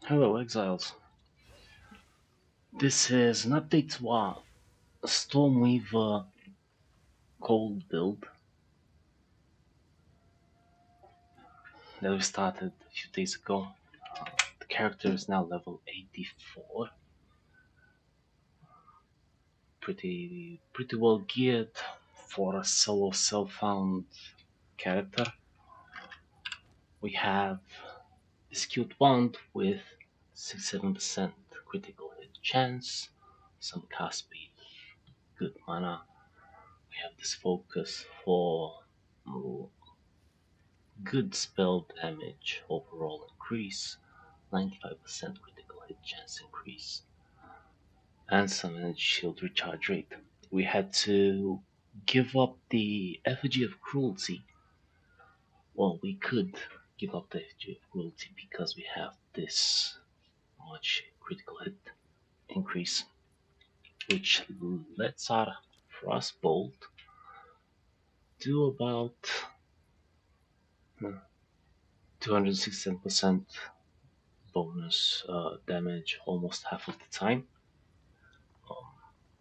Hello, Exiles. This is an update to our Stormweaver cold build that we started a few days ago. The character is now level 84. Pretty well geared for a solo self-found character. We have this cute wand with 67% critical hit chance, some cast speed, good mana. We have this focus for good spell damage overall increase, 95% critical hit chance increase, and some energy shield recharge rate. We had to give up the effigy of cruelty. Well, we could give up the effigy of cruelty because we have this much critical hit increase, which lets our frostbolt do about 267% bonus damage almost half of the time.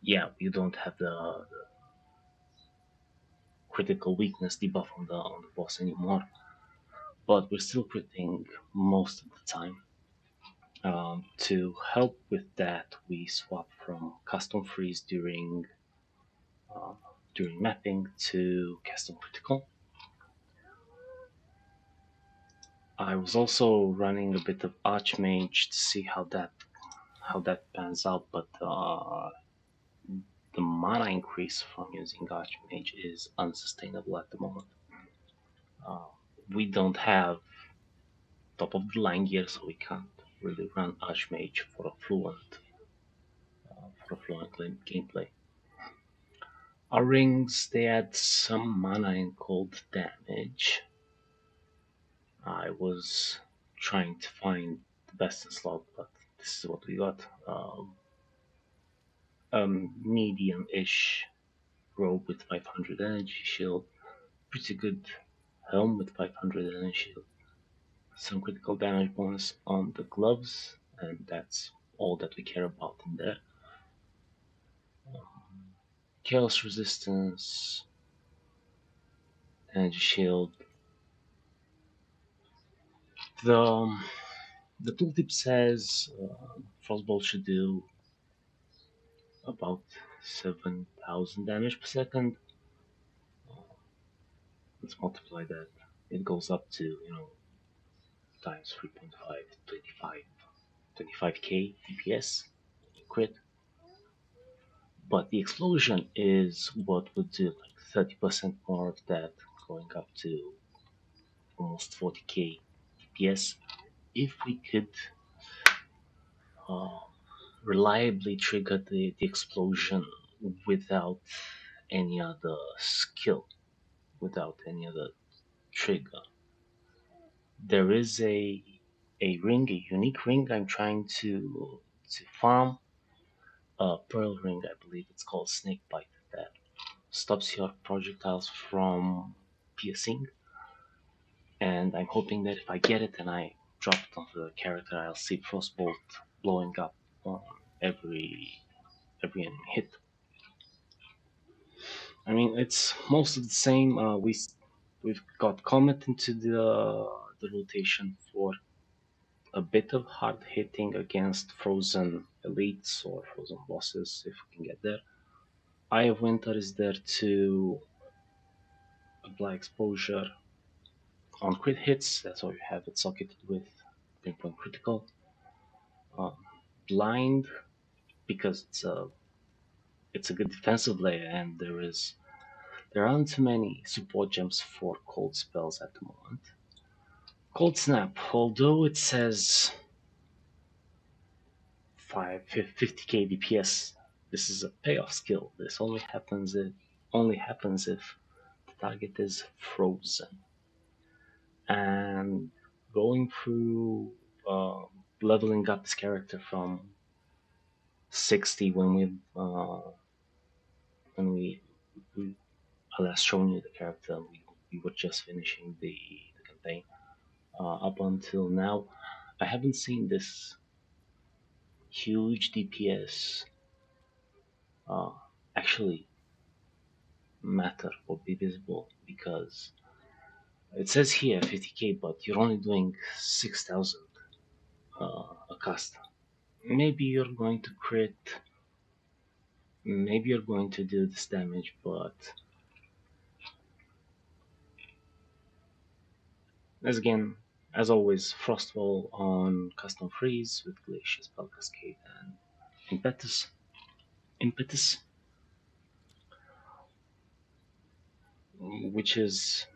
Yeah, you don't have the critical weakness debuff on the boss anymore, but we're still critting most of the time. To help with that, we swap from custom freeze uh, during mapping to custom critical. I was also running a bit of Archmage to see how that pans out, but the mana increase from using Archmage is unsustainable at the moment. Uh, we don't have top of the line gear, so we can't really run Archmage for a fluent gameplay. Our rings they add some mana and cold damage. I was trying to find the best in slot, but this is what we got. Medium-ish robe with 500 energy shield, pretty good helm with 500 energy shield, some critical damage bonus on the gloves, and that's all that we care about in there. Chaos resistance, energy shield. The the tooltip says Frostbolt should do about 7,000 damage per second. Let's multiply that. It goes up to times 3.5, 25k DPS crit. But the explosion is what would do like 30% more of that, going up to almost 40k DPS. If we could uh, reliably trigger the explosion without any other skill, without any other trigger. There is a ring, a unique ring I'm trying to farm. A pearl ring, I believe it's called Snakepit, that stops your projectiles from piercing. And I'm hoping that if I get it and I drop it onto the character, I'll see Frostbolt blowing up on every enemy hit. I mean, it's most of the same. We've got Comet into the rotation for a bit of hard hitting against frozen elites or frozen bosses if we can get there. Eye of Winter is there to apply exposure on crit hits. That's why we have it socketed with pinpoint critical. Um, Blind because it's a good defensive layer and there aren't too many support gems for cold spells at the moment. Cold Snap, although it says 50k DPS, this is a payoff skill. This only happens if the target is frozen. And going through leveling up this character from 60 when we last shown you the character, we were just finishing the campaign. Up until now, I haven't seen this huge DPS uh, actually matter or be visible, because it says here 50k, but you're only doing 6,000 a cast. Maybe you're going to crit, maybe you're going to do this damage, but as again, as always, Frostwall on custom freeze with Glacier Spell Cascade and impetus, which is,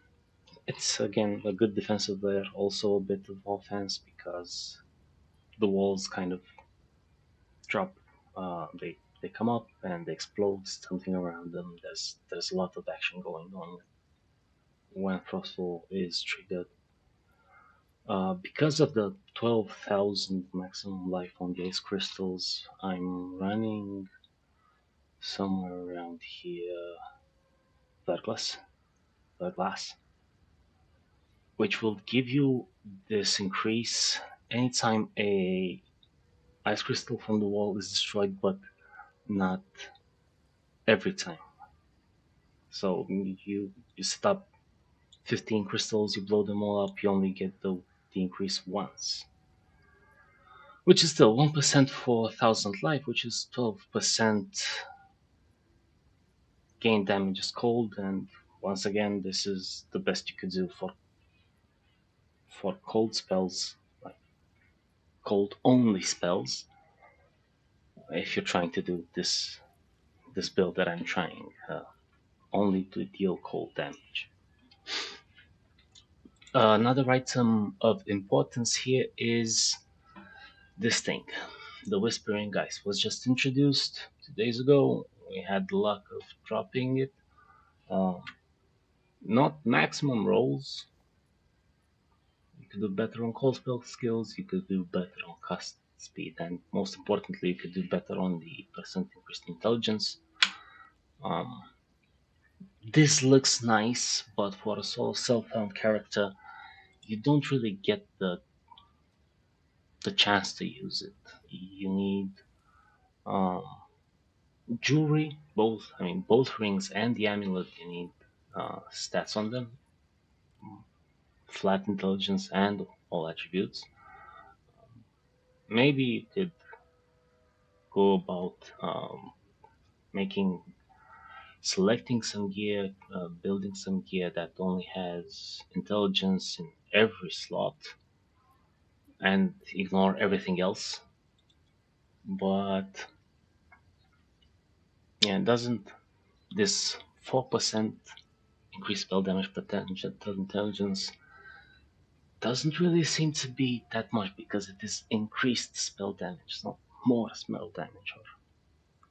it's again a good defensive layer, also a bit of offense because the walls kind of drop. They come up and they explode something around them. There's a lot of action going on when Frostfall is triggered. Because of the 12,000 maximum life on the Ace Crystals, I'm running somewhere around here, third class, which will give you this increase anytime a ice crystal from the wall is destroyed, but not every time. So you set up 15 crystals, you blow them all up, you only get the increase once. Which is still 1% for 1000 life, which is 12% gain damage is cold, and once again, this is the best you could do for cold spells, like cold only spells, if you're trying to do this build that I'm trying, only to deal cold damage. Another item of importance here is this thing. The Whispering Ice was just introduced 2 days ago. We had the luck of dropping it. Not maximum rolls. You could do better on cold spell skills, you could do better on cast speed, and most importantly, you could do better on the percent increased intelligence. Um, this looks nice, but for a solo self-found character, you don't really get the chance to use it. You need um, jewelry, both rings and the amulet. You need stats on them, flat intelligence and all attributes. Maybe you could go about making selecting some gear, building some gear that only has intelligence in every slot, and ignore everything else. But yeah, doesn't this 4% increased spell damage potential intelligence doesn't really seem to be that much, because it is increased spell damage, not more spell damage or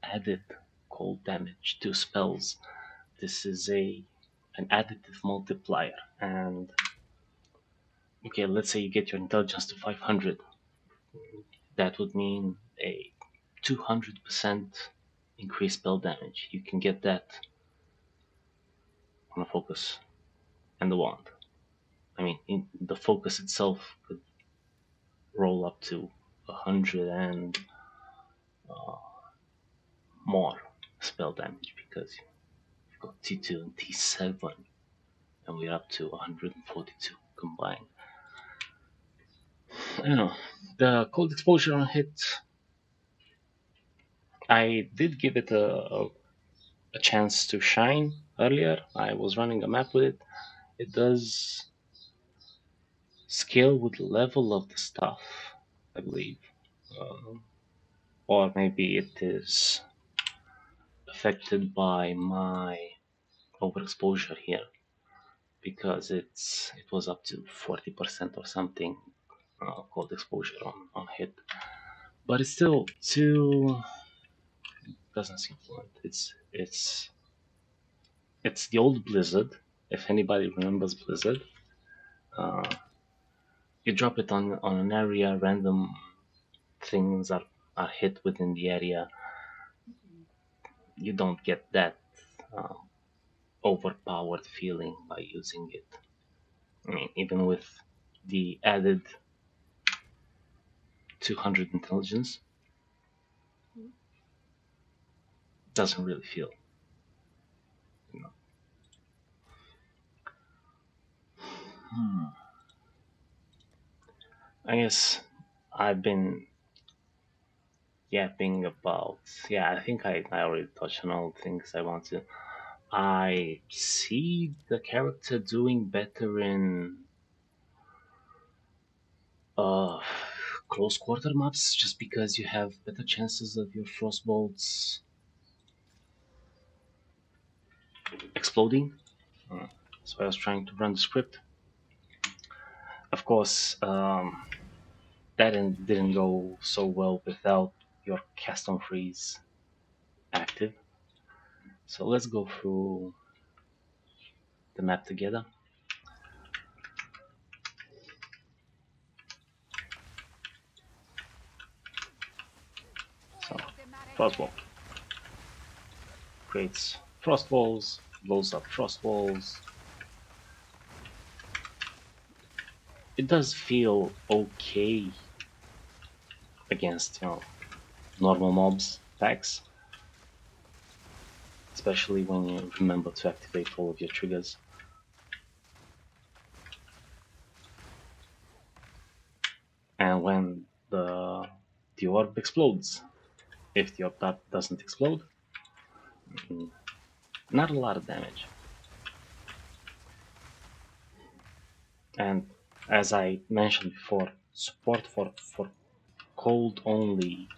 added cold damage to spells. This is an additive multiplier, and okay, let's say you get your intelligence to 500. That would mean a 200% increased spell damage. You can get that on a focus and the wand. The focus itself could roll up to 100 and more spell damage, because you've got T2 and T7, and we're up to 142 combined. I don't know. The cold exposure on hit, I did give it a chance to shine earlier. I was running a map with it. It does scale with the level of the stuff, I believe. Um, or maybe it is affected by my overexposure here, because it was up to 40% or something cold exposure on hit. But it's still too doesn't seem fluent. It's the old Blizzard. If anybody remembers Blizzard, uh, you drop it on an area, random things are hit within the area. You don't get that um, overpowered feeling by using it. Even with the added 200 intelligence. Doesn't really feel, you know. I guess I've been yapping about. Yeah, I think I already touched on all the things I want to. I see the character doing better in uh, close quarter maps just because you have better chances of your frostbolts exploding. So I was trying to run the script. Of course, that didn't go so well without your cast on freeze active. So let's go through the map together. So, frostball creates frost walls, blows up frost walls. It does feel okay against, normal mobs packs, especially when you remember to activate all of your triggers. And when the orb explodes. If the orb doesn't explode, not a lot of damage. And as I mentioned before, support for cold only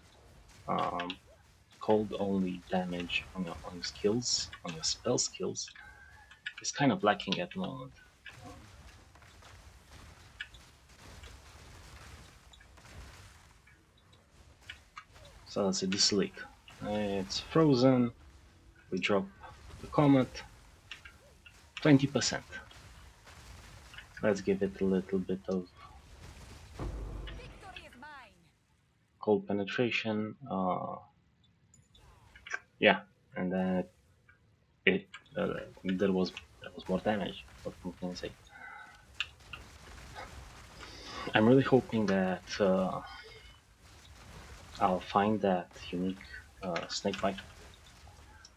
damage on your skills, on your spell skills, is kind of lacking at the moment. So let's see this leak. It's frozen. We drop the comet. 20%. Let's give it a little bit of cold penetration. Yeah, and then there was more damage. What can I say? I'm really hoping that I'll find that unique Snakebite.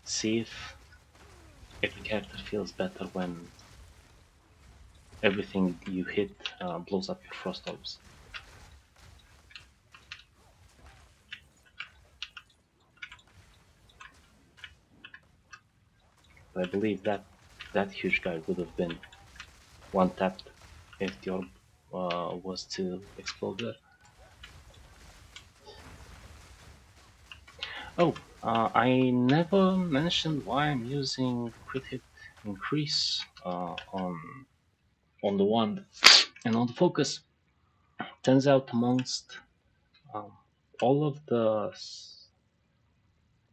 See if the character feels better when everything you hit blows up your frost orbs. But I believe that huge guy would have been one tapped if the orb was to explode there. Oh, I never mentioned why I'm using crit hit increase on the wand and on the focus. Turns out amongst um, all of the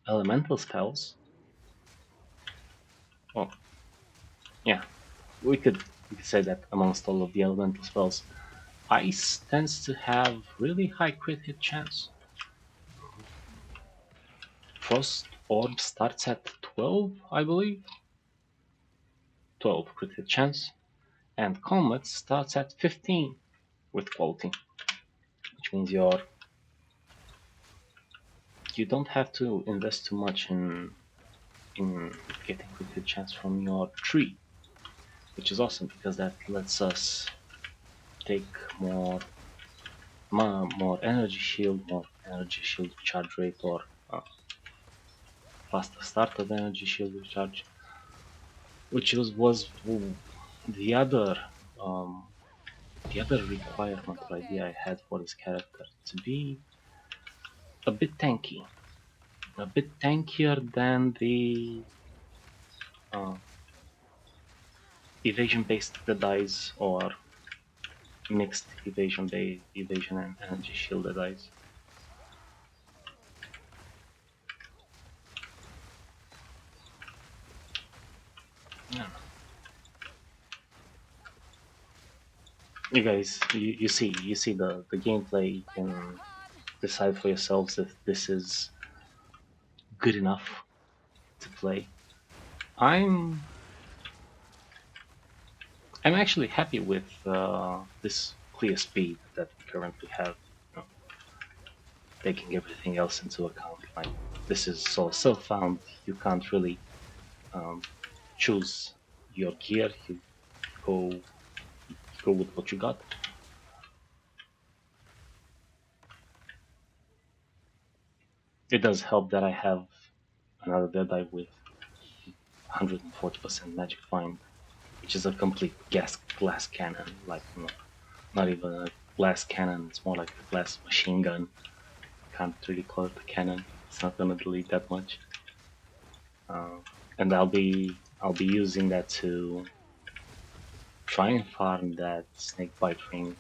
elemental spells, oh yeah, we could say that amongst all of the elemental spells, ice tends to have really high crit hit chance. Frost orb starts at 12, I believe. 12 crit hit chance, and comet starts at 15 with quality, which means you don't have to invest too much in getting crit hit chance from your tree, which is awesome because that lets us take more energy shield recharge rate, or faster start of energy shield recharge, which was the other um, requirement or idea I had for this character, to be a bit tanky, a bit tankier than the evasion based dice or mixed evasion and energy shield dice. Yeah. You guys, you see the gameplay. You can decide for yourselves if this is good enough to play. I'm actually happy with this clear speed that we currently have. taking everything else into account. Like this is so self-found, you can't really um, choose your gear. You go go with what you got. It does help that I have another Deadeye with 140% magic find, which is a complete glass cannon. Like not even a glass cannon. It's more like a glass machine gun. Can't really call it a cannon. It's not gonna delete that much. Uh, and I'll be using that to try and farm that snakebite ring.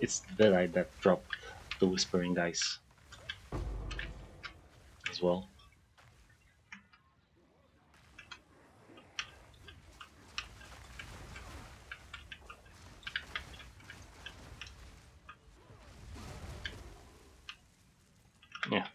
It's the Deadeye that dropped the whispering ice as well. Yeah.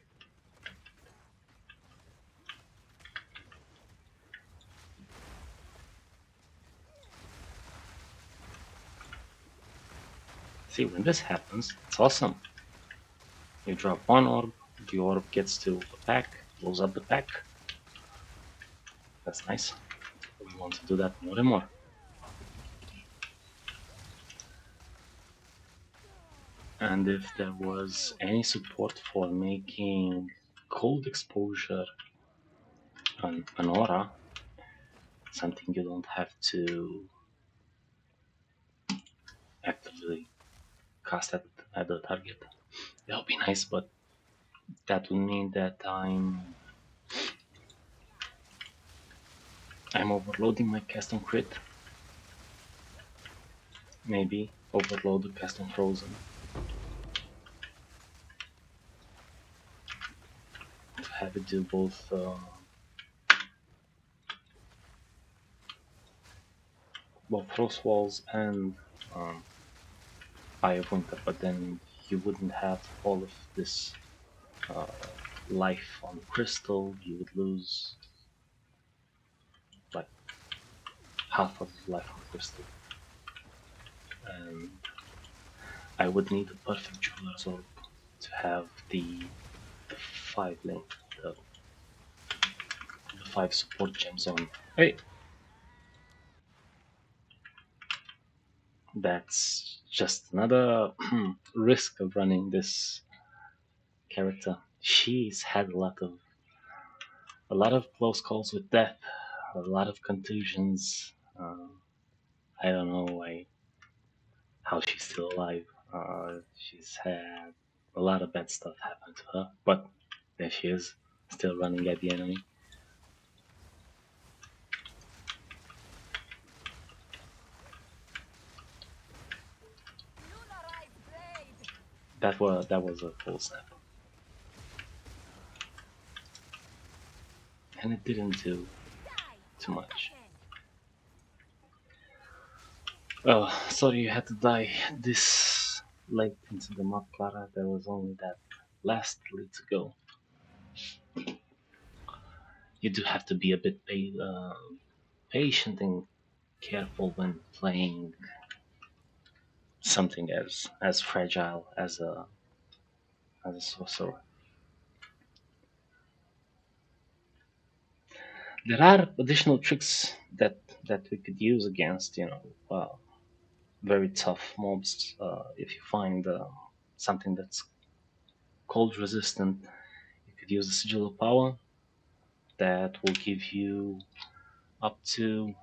See, when this happens, it's awesome. You drop one orb, the orb gets to a pack, blows up the pack. That's nice. We want to do that more and more. And if there was any support for making cold exposure an aura, something you don't have to actively cast at the target, that would be nice, but that would mean that I'm overloading my cast on crit. Maybe overload the cast on frozen. To have it do both frost walls and um, Eye of Winter, but then you wouldn't have all of this uh, life on crystal. You would lose like half of life on crystal, and I would need a perfect jeweler's orb to have the five link, the five support gems on. Hey, that's just another risk of running this character. She's had a lot of close calls with death, a lot of contusions. I don't know how she's still alive. She's had a lot of bad stuff happen to her, but there she is, still running at the enemy. That was a full snap, and it didn't do too much. Oh, sorry you had to die this late into the map, Clara. There was only that last lead to go. You do have to be a bit patient and careful when playing something as fragile as a sorcerer. There are additional tricks that we could use against very tough mobs. If you find something that's cold resistant, you could use the sigil of power. That will give you up to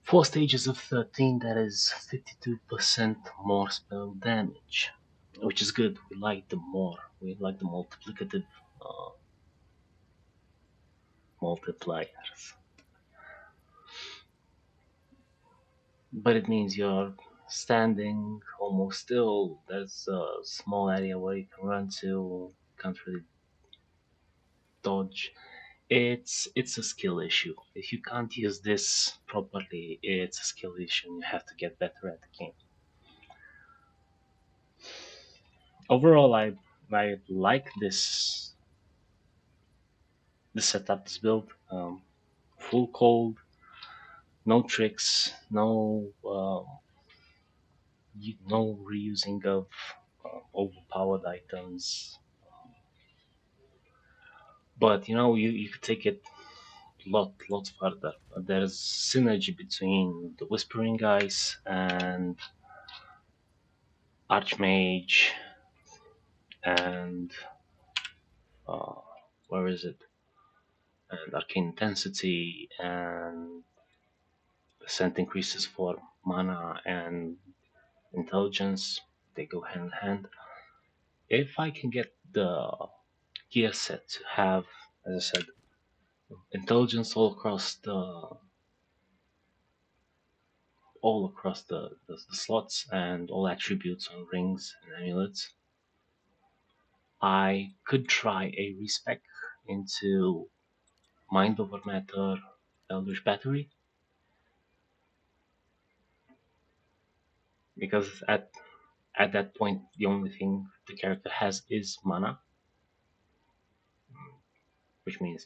4 stages of 13. That is 52% more spell damage, which is good. We like the more. We like the multiplicative uh, multipliers. But it means you're standing almost still. There's a small area where you can run to. Can't really dodge. It's a skill issue. If you can't use this properly, it's a skill issue. And you have to get better at the game. Overall, I like this setup, this build. Full cold, no tricks, no reusing of overpowered items. But you could take it lot further. There's synergy between the Whispering Ice and Archmage and uh, where is it? And Arcane Intensity and Ascent increases for mana and intelligence. They go hand in hand. If I can get the gear set to have, as I said, intelligence all across the slots and all attributes on rings and amulets, I could try a respec into Mind Over Matter Eldritch Battery, because at that point the only thing the character has is mana, which means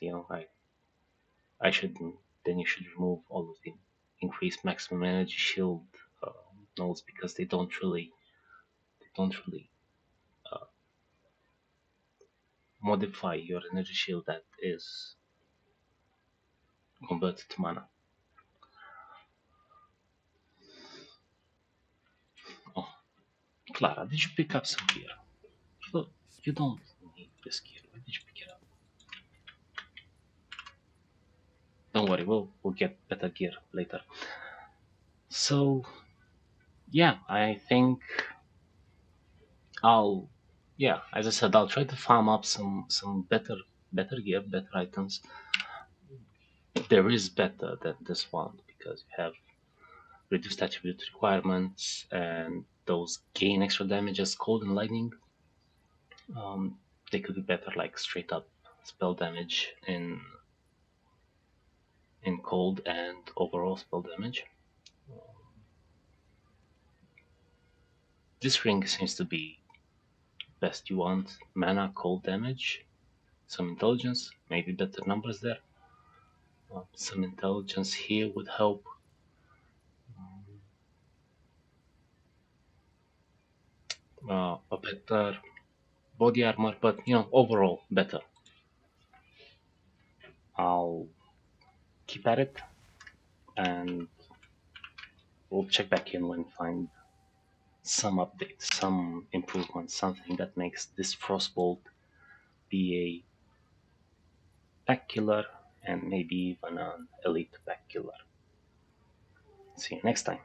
I shouldn't. Then you should remove all of the increased maximum energy shield uh, nodes, because they don't really uh, modify your energy shield that is converted to mana. Oh, Clara, did you pick up some gear? Look, you don't need this gear. Why did you pick it up? Don't worry, we'll get better gear later. So yeah, I think I'll as I said, I'll try to farm up some better gear, better items. There is better than this one because you have reduced attribute requirements and those gain extra damage as cold and lightning. Um, they could be better, like straight up spell damage in cold and overall spell damage. This ring seems to be best. You want mana, cold damage, some intelligence, maybe better numbers there. Some intelligence here would help. A better body armor, but overall better. I'll keep at it, and we'll check back in when find some updates, some improvements, something that makes this Frostbolt be a pack killer and maybe even an elite pack killer. See you next time.